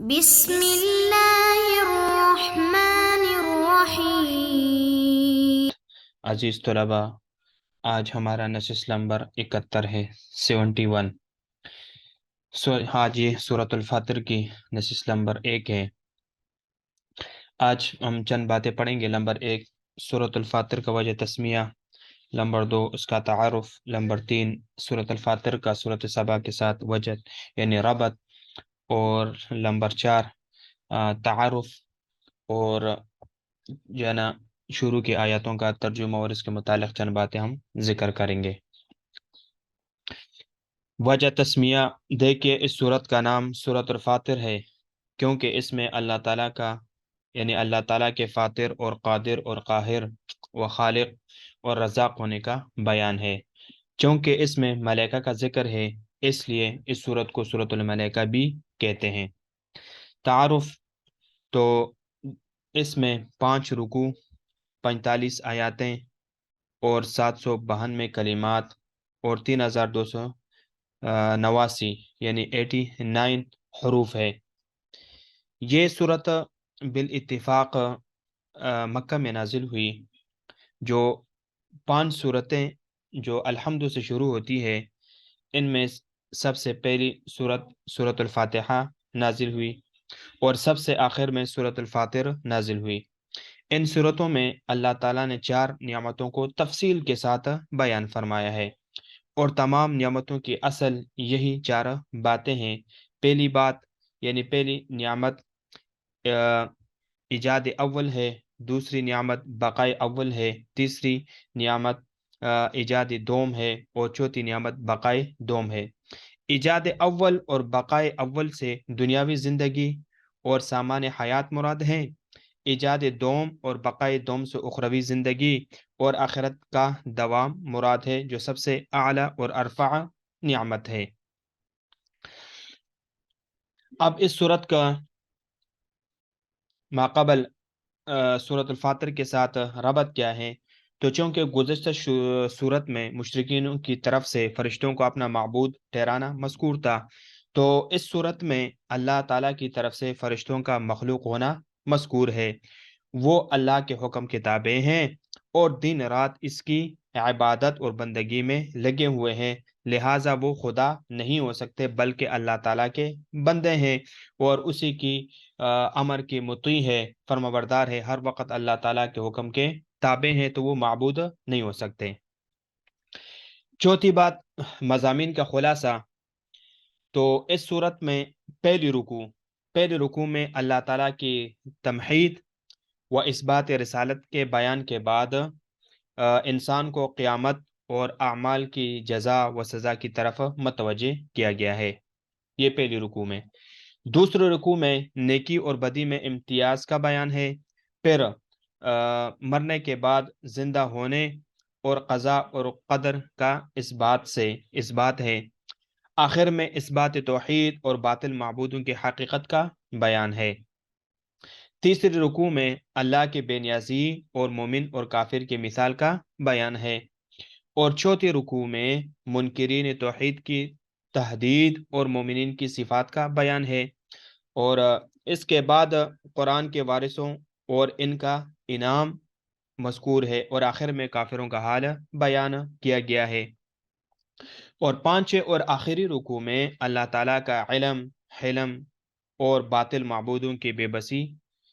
بسم اللہ الرحمن الرحیم۔ عزیز طلباء، آج ہمارا نشست نمبر 71 ہے، 71۔ آج یہ سورۃ الفاتر کی نشست نمبر 1 ہے۔ آج ہم چند باتیں پڑھیں گے۔ نمبر 1 سورۃ الفاتر کا وجہ تسمیہ، نمبر 2 اس کا تعارف، نمبر 3 سورۃ الفاتر کا سورۃ سبا کے ساتھ وجہ یعنی ربط، اور نمبر 4 تعارف اور جو ہے نا شروع کی آیاتوں کا ترجمہ، اور اس کے متعلق چند باتیں ہم ذکر کریں گے۔ وجہ تسمیہ، دیکھیے اس سورت کا نام سورۃ الفاتر ہے کیونکہ اس میں اللہ تعالیٰ کا یعنی اللہ تعالیٰ کے فاتر اور قادر اور قاہر و خالق اور رزاق ہونے کا بیان ہے۔ چونکہ اس میں ملائکہ کا ذکر ہے، اس لیے اس سورت کو سورۃ الملائکہ بھی کہتے ہیں۔ تعارف، تو اس میں 5 رکوع، 45 آیاتیں اور 792 کلمات اور 3289 یعنی 89 حروف ہے۔ یہ صورت بالاتفاق مکہ میں نازل ہوئی۔ جو 5 صورتیں جو الحمد سے شروع ہوتی ہے، ان میں سب سے پہلی سورت الفاتحہ نازل ہوئی، اور سب سے آخر میں سورت الفاتر نازل ہوئی۔ ان صورتوں میں اللہ تعالیٰ نے 4 نعمتوں کو تفصیل کے ساتھ بیان فرمایا ہے، اور تمام نعمتوں کی اصل یہی 4 باتیں ہیں۔ پہلی بات یعنی پہلی نعمت ایجاد اول ہے، دوسری نعمت بقائے اول ہے، تیسری نعمت ایجاد دوم ہے، اور چوتھی نعمت بقائے دوم ہے۔ ایجاد اول اور بقائے اول سے دنیاوی زندگی اور سامان حیات مراد ہیں۔ ایجاد دوم اور بقائے دوم سے اخروی زندگی اور آخرت کا دوام مراد ہے، جو سب سے اعلیٰ اور ارفع نعمت ہے۔ اب اس صورت کا ماقبل سورۃ الفاتر کے ساتھ ربط کیا ہے؟ تو چونکہ گزشتہ صورت میں مشرکین کی طرف سے فرشتوں کو اپنا معبود ٹھہرانا مذکور تھا، تو اس صورت میں اللہ تعالیٰ کی طرف سے فرشتوں کا مخلوق ہونا مذکور ہے۔ وہ اللہ کے حکم کے تابع ہیں اور دن رات اس کی عبادت اور بندگی میں لگے ہوئے ہیں، لہٰذا وہ خدا نہیں ہو سکتے بلکہ اللہ تعالیٰ کے بندے ہیں، اور اسی کی امر کی مطیع ہے، فرمانبردار ہے، ہر وقت اللہ تعالیٰ کے حکم کے تابع ہیں، تو وہ معبود نہیں ہو سکتے۔ چوتھی بات، مضامین کا خلاصہ، تو اس صورت میں پہلی رکوع میں اللہ تعالیٰ کی تمحید و اثبات رسالت کے بیان کے بعد انسان کو قیامت اور اعمال کی جزا و سزا کی طرف متوجہ کیا گیا ہے، یہ پہلی رکوع میں۔ دوسرے رکوع میں نیکی اور بدی میں امتیاز کا بیان ہے، پھر مرنے کے بعد زندہ ہونے اور قضاء اور قدر کا اثبات ہے، آخر میں اثبات توحید اور باطل معبودوں کی حقیقت کا بیان ہے۔ تیسری رکوع میں اللہ کے بے نیازی اور مومن اور کافر کی مثال کا بیان ہے، اور چوتھی رکوع میں منکرین توحید کی تحدید اور مومنین کی صفات کا بیان ہے، اور اس کے بعد قرآن کے وارثوں اور ان کا انعام مذکور ہے، اور آخر میں کافروں کا حال بیان کیا گیا ہے۔ اور پانچویں اور آخری رکوع میں اللہ تعالیٰ کا علم، حلم اور باطل معبودوں کی بے بسی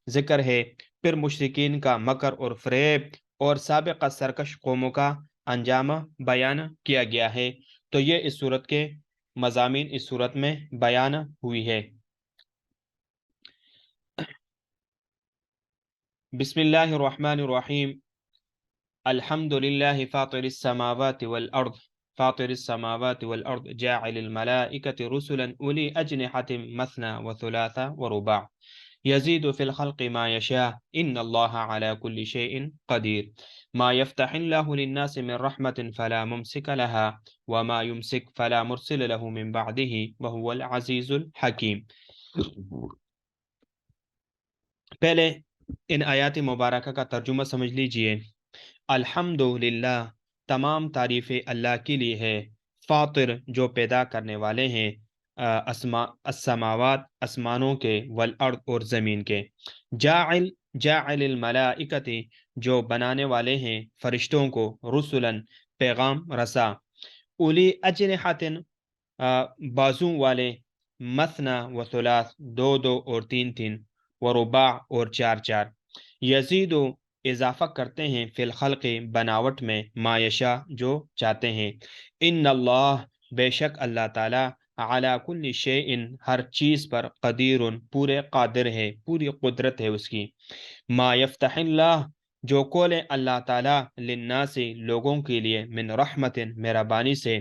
ذکر ہے، پھر مشرکین کا مکر اور فریب اور سابقہ سرکش قوموں کا انجام بیان کیا گیا ہے۔ تو یہ اس صورت کے مضامین اس صورت میں بیان ہوئی ہے۔ بسم اللہ الرحمن الرحیم۔ الحمد للہ فاطر السماوات والأرض جاعل الملائكة رسلا أولي أجنحة مثنى وثلاث ورباع يزيد في الخلق ما يشاء إن الله على كل شيء قدير ما يفتح الله للناس من رحمة فلا ممسك لها وما يمسك فلا مرسل له من بعده وهو العزيز الحكيم۔ پہلے ان آیات مبارکہ کا ترجمہ سمجھ لیجئے۔ الحمدللہ، تمام تعریفیں اللہ کے لیے ہے، فاطر جو پیدا کرنے والے ہیں، السماوات آسمانوں کے، والارض اور زمین کے، جاعل جاعل الملائکتی جو بنانے والے ہیں فرشتوں کو، رسلاً پیغام رسا، اولی اجنحت بازو والے، مثنا و ثلاث دو دو اور تین تین، و رباع اور چار چار، یزید و اضافہ کرتے ہیں فی الخلق بناوٹ میں، ما یشاء جو چاہتے ہیں، ان اللہ بے شک اللہ تعالی علی کل شیء ہر چیز پر قدیر پورے قادر ہے، پوری قدرت ہے اس کی، ما یفتح اللہ جو کھولے اللہ تعالی للناس لوگوں کے لیے، من رحمت مہربانی سے،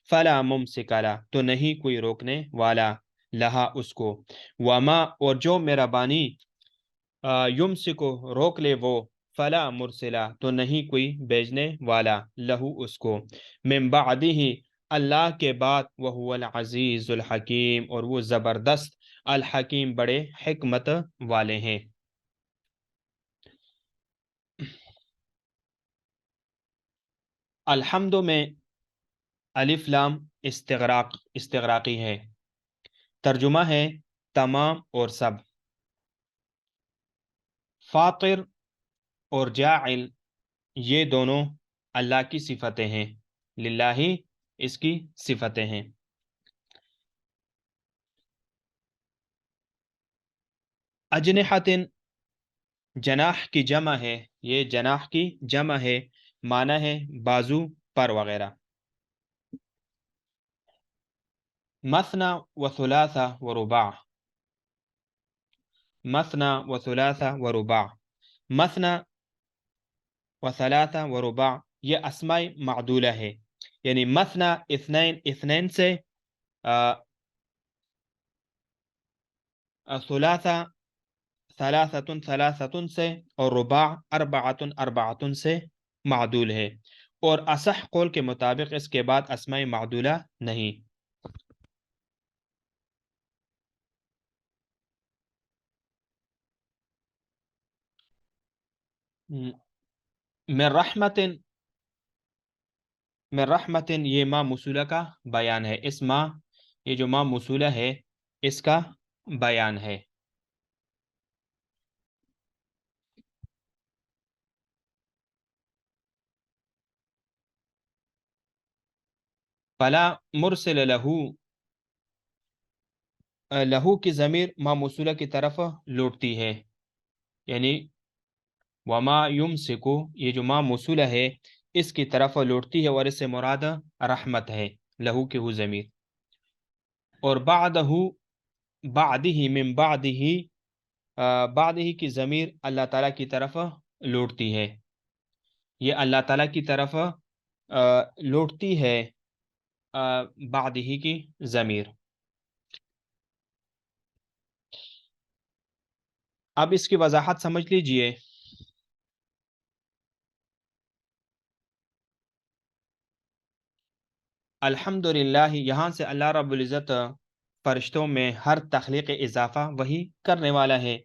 فلا ممسک لہ تو نہیں کوئی روکنے والا، لہا اس کو، وما اور جو مہربانی یمسکو روک لے وہ، فلا مرسلہ تو نہیں کوئی بھیجنے والا، لہو اس کو، من بعدہ اللہ کے بعد، وہو العزیز الحکیم اور وہ زبردست الحکیم بڑے حکمت والے ہیں۔ الحمد میں الف لام استغراقی ہے، ترجمہ ہے تمام اور سب۔ فاطر اور جاعل یہ دونوں اللہ کی صفتیں ہیں، للہ اس کی صفتیں ہیں۔ اجنحت جناح کی جمع ہے، یہ جناح کی جمع ہے، معنی ہے بازو، پر وغیرہ۔ مثنا و ثلاثہ و رباع، مثنا و ثلاثہ و رباع، مثنا و ثلاثہ و رباع یہ اسماء معدولہ ہے، یعنی مثنا اثنین اثنین سے، ثلاثہ ثلاثتن ثلاثتن سے، اور رباع اربعتن اربعتن سے معدول ہے، اور اصح قول کے مطابق اس کے بعد اسماء معدولہ نہیں۔ من رحمت، من رحمت یہ ما موصولہ کا بیان ہے، اس ما، یہ جو ما موصولہ ہے اس کا بیان ہے۔ فلا مرسل لہو، لہو کی ضمیر ما موصولہ کی طرف لوٹتی ہے، یعنی وما یمسکو یہ جو ما موصولہ ہے اس کی طرف لوٹتی ہے، اور اس سے مراد رحمت ہے، لہو کی ہو ضمیر، اور بعدہ بعدہ من بعدہ، بعدہ کی ضمیر اللہ تعالیٰ کی طرف لوٹتی ہے، یہ اللہ تعالیٰ کی طرف لوٹتی ہے، بعدہ کی ضمیر۔ اب اس کی وضاحت سمجھ لیجئے۔ الحمدللہ یہاں سے اللہ رب العزت فرشتوں میں ہر تخلیق اضافہ وہی کرنے والا ہے،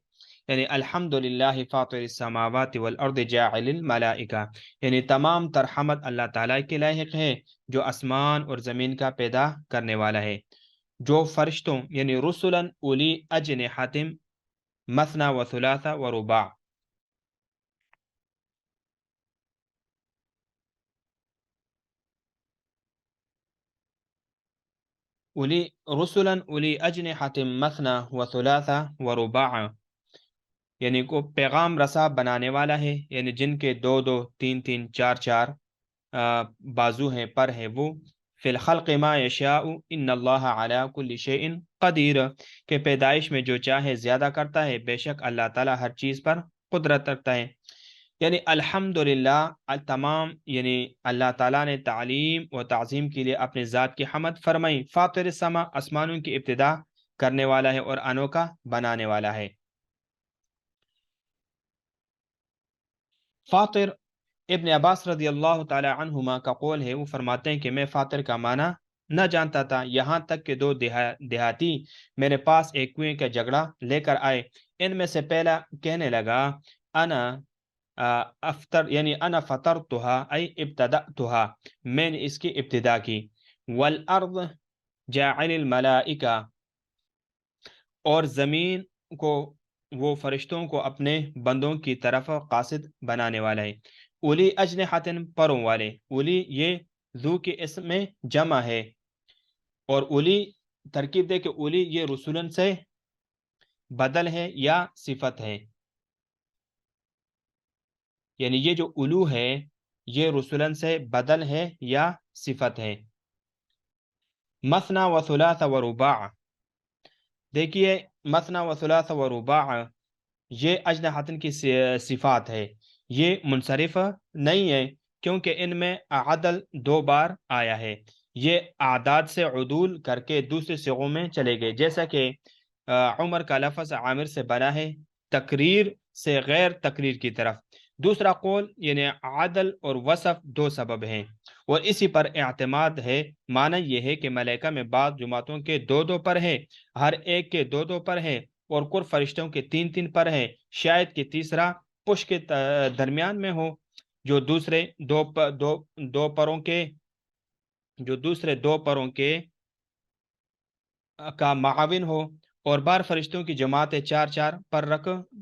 یعنی الحمدللہ فاطر السماوات والارض جاعل الملائکہ، یعنی تمام تر حمد اللہ تعالیٰ کے لائق ہے جو آسمان اور زمین کا پیدا کرنے والا ہے، جو فرشتوں یعنی رسلا اولی اجنحت مثنا و ثلاثہ و رباع، اولی رسلا اولی اجنحت مثنا و ثلاثہ و رباع، یعنی کو پیغام رسا بنانے والا ہے، یعنی جن کے دو دو تین تین چار چار بازو ہیں، پر ہیں، وہ فی الخلق ما یشاء ان اللہ علی کل شیء قدیر، کہ پیدائش میں جو چاہے زیادہ کرتا ہے، بے شک اللہ تعالی ہر چیز پر قدرت رکھتا ہے، یعنی الحمدللہ تمام، یعنی اللہ تعالیٰ نے تعلیم و تعظیم کے لیے اپنے ذات کی حمد فرمائی، فاطر السما آسمانوں کی ابتدا کرنے والا ہے اور انوکھا بنانے والا ہے۔ فاطر ابن عباس رضی اللہ تعالی عنہما کا قول ہے، وہ فرماتے ہیں کہ میں فاطر کا معنی نہ جانتا تھا، یہاں تک کہ دو دیہاتی میرے پاس ایک کنویں کا جھگڑا لے کر آئے، ان میں سے پہلا کہنے لگا انا افطر، یعنی انا فطرتها ای ابتدأتها، میں نے اس کی ابتدا کی، والارض جاعل الملائکہ، اور زمین کو، وہ فرشتوں کو اپنے بندوں کی طرف قاصد بنانے والا ہے، اولی اجنحۃ، پروں والے، اولی یہ ذو کے اسم میں جمع ہے، اور اولی ترکیب دے کہ اولی یہ رسولن سے بدل ہے یا صفت ہے، یعنی یہ جو اولو ہے یہ رسولن سے بدل ہے یا صفت ہے۔ مثنا و ثلاث و رباع، دیکھیے مثنا و ثلاث و رباع یہ اجنحتن کی صفات ہے، یہ منصرف نہیں ہے کیونکہ ان میں عدل دو بار آیا ہے، یہ اعداد سے عدول کر کے دوسرے صیغوں میں چلے گئے، جیسا کہ عمر کا لفظ عامر سے بنا ہے تقریر سے غیر تقریر کی طرف۔ دوسرا قول یعنی عدل اور وصف دو سبب ہیں، اور اسی پر اعتماد ہے، معنی یہ ہے کہ ملائکہ میں بعض جماعتوں کے دو دو پر ہے، ہر ایک کے دو دو پر ہے، اور کل فرشتوں کے تین تین پر ہے، شاید کہ تیسرا پش کے درمیان میں ہو، جو دوسرے دو پروں کے، جو دوسرے دو پروں کے کا معاون ہو، اور بار فرشتوں کی جماعتیں چار چار پر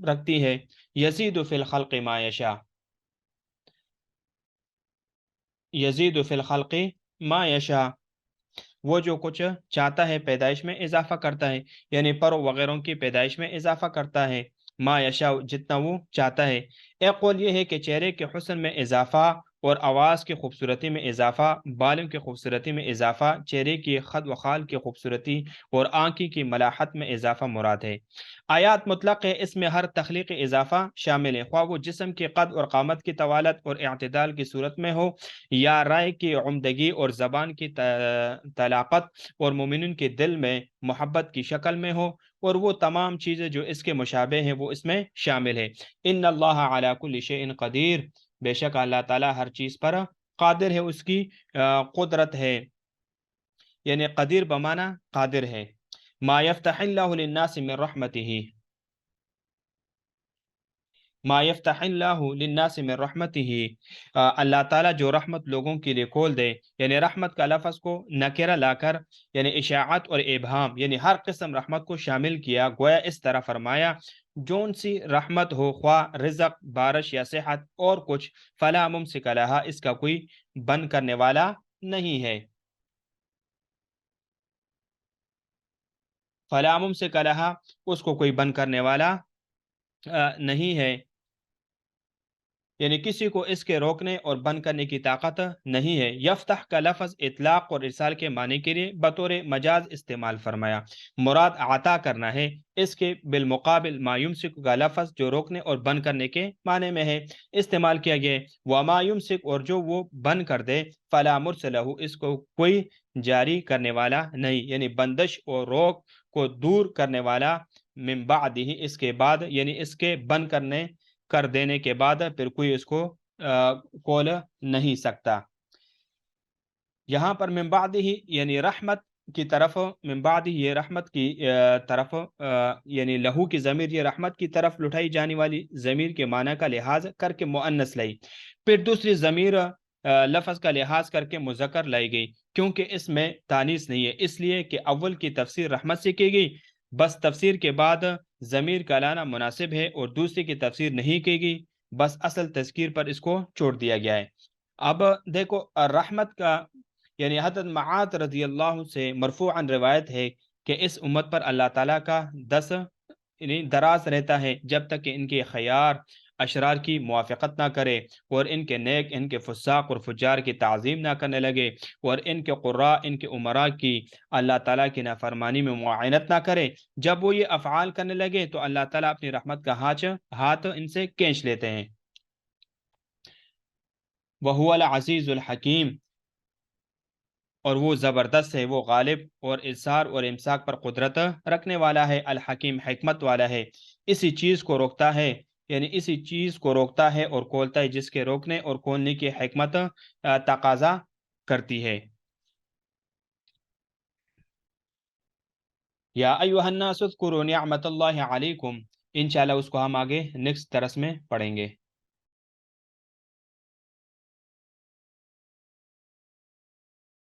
رکھتی ہے۔ یزید فی الخلق ما یشاء، یزید فی الخلق ما یشاء، وہ جو کچھ چاہتا ہے پیدائش میں اضافہ کرتا ہے، یعنی پروں وغیرہ کی پیدائش میں اضافہ کرتا ہے، ما یشاء جتنا وہ چاہتا ہے۔ ایک قول یہ ہے کہ چہرے کے حسن میں اضافہ، اور آواز کی خوبصورتی میں اضافہ، بالوں کی خوبصورتی میں اضافہ، چہرے کی خد و خال کی خوبصورتی اور آنکھی کی ملاحت میں اضافہ مراد ہے۔ آیات مطلق ہے، اس میں ہر تخلیقی اضافہ شامل ہے، خواہ وہ جسم کی قد اور قامت کی طوالت اور اعتدال کی صورت میں ہو، یا رائے کی عمدگی اور زبان کی طلاقت اور مومنین کے دل میں محبت کی شکل میں ہو، اور وہ تمام چیزیں جو اس کے مشابہ ہیں وہ اس میں شامل ہے۔ ان اللہ علی کل شیء قدیر، بے شک اللہ تعالیٰ ہر چیز پر قادر ہے، اس کی قدرت ہے، یعنی قدیر بمانا قادر ہے۔ ما یفتح اللہ للناس من رحمتہ، ما یفتح اللہ للناس من رحمتہ، اللہ تعالیٰ جو رحمت لوگوں کے لیے کھول دے، یعنی رحمت کا لفظ کو نکرہ لا کر یعنی اشاعت اور ابہام، یعنی ہر قسم رحمت کو شامل کیا، گویا اس طرح فرمایا جون سی رحمت ہو، خواہ رزق، بارش یا صحت اور کچھ، فلا ممسک لہا، اس کا کوئی بند کرنے والا نہیں ہے، فلا ممسک لہا، اس کو کوئی بند کرنے والا نہیں ہے، یعنی کسی کو اس کے روکنے اور بند کرنے کی طاقت نہیں ہے۔ یفتح کا لفظ اطلاق اور ارسال کے معنی کے لیے بطور مجاز استعمال فرمایا، مراد عطا کرنا ہے، اس کے بالمقابل ما یمسک کا لفظ جو روکنے اور بند کرنے کے معنی میں ہے استعمال کیا گیا، وما یمسک، اور جو وہ بند کر دے، فلا مرسل لہ، اس کو کوئی جاری کرنے والا نہیں، یعنی بندش اور روک کو دور کرنے والا، من بعدہ، اس کے بعد، یعنی اس کے بند کرنے کر دینے کے بعد پھر کوئی اس کو کھول نہیں سکتا۔ یہاں پر من بعد ہی یعنی رحمت کی طرف، من بعد ہی یہ رحمت کی طرف یعنی لہو کی ضمیر یہ رحمت کی طرف لٹائی جانے والی ضمیر کے معنی کا لحاظ کر کے مؤنث لائی، پھر دوسری ضمیر لفظ کا لحاظ کر کے مذکر لائی گئی، کیونکہ اس میں تانیث نہیں ہے، اس لیے کہ اول کی تفسیر رحمت سے کی گئی، بس تفسیر کے بعد ضمیر کا لانا مناسب ہے، اور دوسری کی تفسیر نہیں کی گئی، بس اصل تذکیر پر اس کو چھوڑ دیا گیا ہے۔ اب دیکھو رحمت کا یعنی حضرت معاذ رضی اللہ سے مرفوعاً روایت ہے کہ اس امت پر اللہ تعالیٰ کا دس یعنی دراز رہتا ہے جب تک کہ ان کے خیار اشرار کی موافقت نہ کرے، اور ان کے نیک ان کے فساق اور فجار کی تعظیم نہ کرنے لگے، اور ان کے قراء ان کے عمراء کی اللہ تعالیٰ کی نافرمانی میں معاونت نہ کرے۔ جب وہ یہ افعال کرنے لگے تو اللہ تعالیٰ اپنی رحمت کا ہاتھ ان سے کھینچ لیتے ہیں۔ وَهُوَ الْعَزِيزُ الْحَكِيمُ، اور وہ زبردست ہے، وہ غالب اور اظہار اور امساک پر قدرت رکھنے والا ہے، الحکیم حکمت والا ہے، اسی چیز کو روکتا ہے، یعنی اسی چیز کو روکتا ہے اور کھولتا ہے جس کے روکنے اور کھولنے کی حکمت تقاضا کرتی ہے۔ یا ایھا الناس اذکروا نعمت اللہ علیکم، انشاءاللہ اس کو ہم آگے نیکسٹ درس میں پڑھیں گے۔